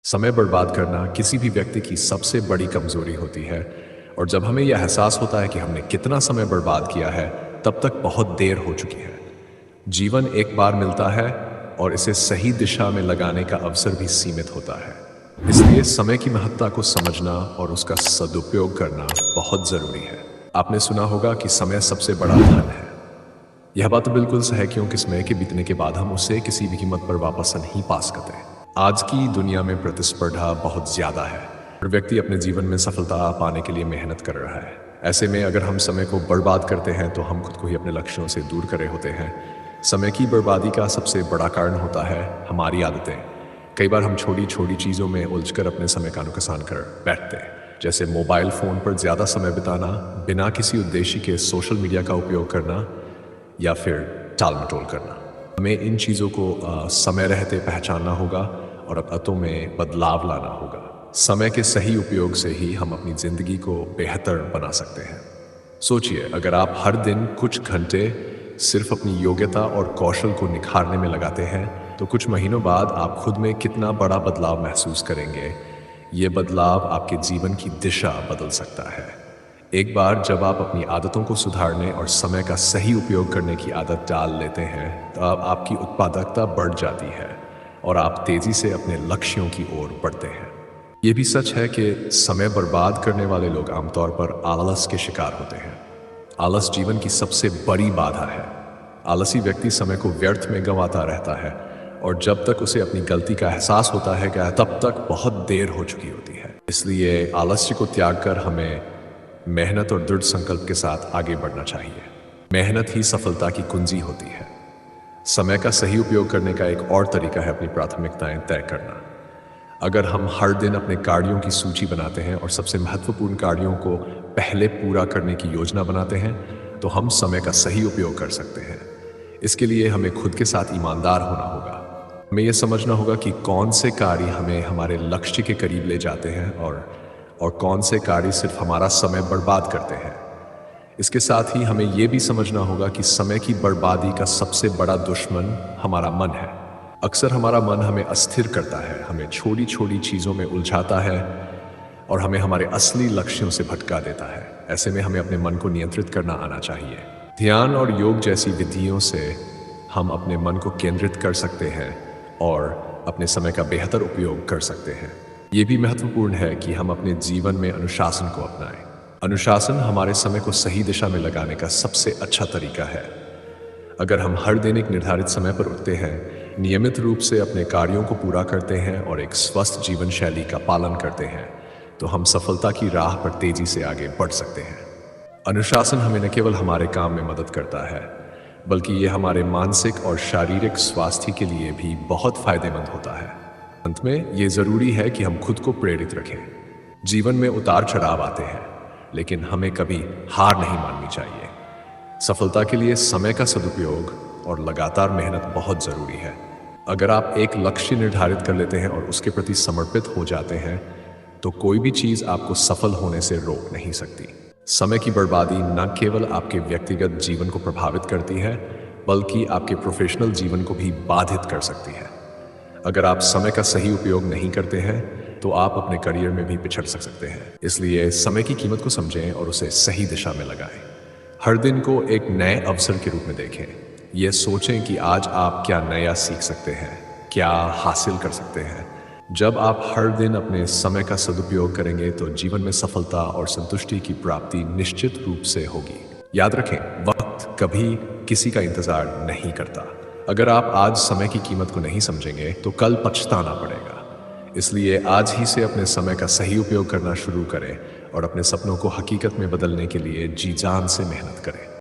समय बर्बाद करना किसी भी व्यक्ति की सबसे बड़ी कमजोरी होती है। और जब हमें यह एहसास होता है कि हमने कितना समय बर्बाद किया है, तब तक बहुत देर हो चुकी है। जीवन एक बार मिलता है और इसे सही दिशा में लगाने का अवसर भी सीमित होता है। इसलिए समय की महत्ता को समझना और उसका सदुपयोग करना बहुत जरूरी है। आपने सुना होगा कि समय सबसे बड़ा धन है। यह बात तो बिल्कुल सही है, क्योंकि समय के बीतने के बाद हम उसे किसी भी कीमत पर वापस नहीं पा सकते। आज की दुनिया में प्रतिस्पर्धा बहुत ज्यादा है और व्यक्ति अपने जीवन में सफलता पाने के लिए मेहनत कर रहा है। ऐसे में अगर हम समय को बर्बाद करते हैं तो हम खुद को ही अपने लक्ष्यों से दूर कर रहे होते हैं। समय की बर्बादी का सबसे बड़ा कारण होता है हमारी आदतें। कई बार हम छोटी छोटी चीज़ों में उलझकर अपने समय का नुकसान कर बैठते हैं, जैसे मोबाइल फ़ोन पर ज़्यादा समय बिताना, बिना किसी उद्देश्य के सोशल मीडिया का उपयोग करना या फिर टाल मटोल करना। हमें इन चीज़ों को समय रहते पहचानना होगा और आदतों में बदलाव लाना होगा। समय के सही उपयोग से ही हम अपनी ज़िंदगी को बेहतर बना सकते हैं। सोचिए, अगर आप हर दिन कुछ घंटे सिर्फ अपनी योग्यता और कौशल को निखारने में लगाते हैं, तो कुछ महीनों बाद आप खुद में कितना बड़ा बदलाव महसूस करेंगे। ये बदलाव आपके जीवन की दिशा बदल सकता है। एक बार जब आप अपनी आदतों को सुधारने और समय का सही उपयोग करने की आदत डाल लेते हैं, तो आपकी उत्पादकता बढ़ जाती है और आप तेजी से अपने लक्ष्यों की ओर बढ़ते हैं। ये भी सच है कि समय बर्बाद करने वाले लोग आमतौर पर आलस के शिकार होते हैं। आलस जीवन की सबसे बड़ी बाधा है। आलसी व्यक्ति समय को व्यर्थ में गंवाता रहता है और जब तक उसे अपनी गलती का एहसास होता है तब तक बहुत देर हो चुकी होती है। इसलिए आलस्य को त्याग कर हमें मेहनत और दृढ़ संकल्प के साथ आगे बढ़ना चाहिए। मेहनत ही सफलता की कुंजी होती है। समय का सही उपयोग करने का एक और तरीका है अपनी प्राथमिकताएं तय करना। अगर हम हर दिन अपने कार्यों की सूची बनाते हैं और सबसे महत्वपूर्ण कार्यों को पहले पूरा करने की योजना बनाते हैं, तो हम समय का सही उपयोग कर सकते हैं। इसके लिए हमें खुद के साथ ईमानदार होना होगा। हमें यह समझना होगा कि कौन से कार्य हमें हमारे लक्ष्य के करीब ले जाते हैं और कौन से कार्य सिर्फ हमारा समय बर्बाद करते हैं। इसके साथ ही हमें यह भी समझना होगा कि समय की बर्बादी का सबसे बड़ा दुश्मन हमारा मन है। अक्सर हमारा मन हमें अस्थिर करता है, हमें छोटी छोटी चीज़ों में उलझाता है और हमें हमारे असली लक्ष्यों से भटका देता है। ऐसे में हमें अपने मन को नियंत्रित करना आना चाहिए। ध्यान और योग जैसी विधियों से हम अपने मन को केंद्रित कर सकते हैं और अपने समय का बेहतर उपयोग कर सकते हैं। ये भी महत्वपूर्ण है कि हम अपने जीवन में अनुशासन को अपनाएं। अनुशासन हमारे समय को सही दिशा में लगाने का सबसे अच्छा तरीका है। अगर हम हर दिन एक निर्धारित समय पर उठते हैं, नियमित रूप से अपने कार्यों को पूरा करते हैं और एक स्वस्थ जीवन शैली का पालन करते हैं, तो हम सफलता की राह पर तेजी से आगे बढ़ सकते हैं। अनुशासन हमें न केवल हमारे काम में मदद करता है, बल्कि ये हमारे मानसिक और शारीरिक स्वास्थ्य के लिए भी बहुत फायदेमंद होता है। अंत में ये जरूरी है कि हम खुद को प्रेरित रखें। जीवन में उतार चढ़ाव आते हैं, लेकिन हमें कभी हार नहीं माननी चाहिए। सफलता के लिए समय का सदुपयोग और लगातार मेहनत बहुत जरूरी है। अगर आप एक लक्ष्य निर्धारित कर लेते हैं और उसके प्रति समर्पित हो जाते हैं, तो कोई भी चीज आपको सफल होने से रोक नहीं सकती। समय की बर्बादी न केवल आपके व्यक्तिगत जीवन को प्रभावित करती है, बल्कि आपके प्रोफेशनल जीवन को भी बाधित कर सकती है। अगर आप समय का सही उपयोग नहीं करते हैं, तो आप अपने करियर में भी पिछड़ सकते हैं। इसलिए समय की कीमत को समझें और उसे सही दिशा में लगाएं। हर दिन को एक नए अवसर के रूप में देखें। यह सोचें कि आज आप क्या नया सीख सकते हैं, क्या हासिल कर सकते हैं। जब आप हर दिन अपने समय का सदुपयोग करेंगे, तो जीवन में सफलता और संतुष्टि की प्राप्ति निश्चित रूप से होगी। याद रखें, वक्त कभी किसी का इंतजार नहीं करता। अगर आप आज समय की कीमत को नहीं समझेंगे, तो कल पछताना पड़ेगा। इसलिए आज ही से अपने समय का सही उपयोग करना शुरू करें और अपने सपनों को हकीकत में बदलने के लिए जी जान से मेहनत करें।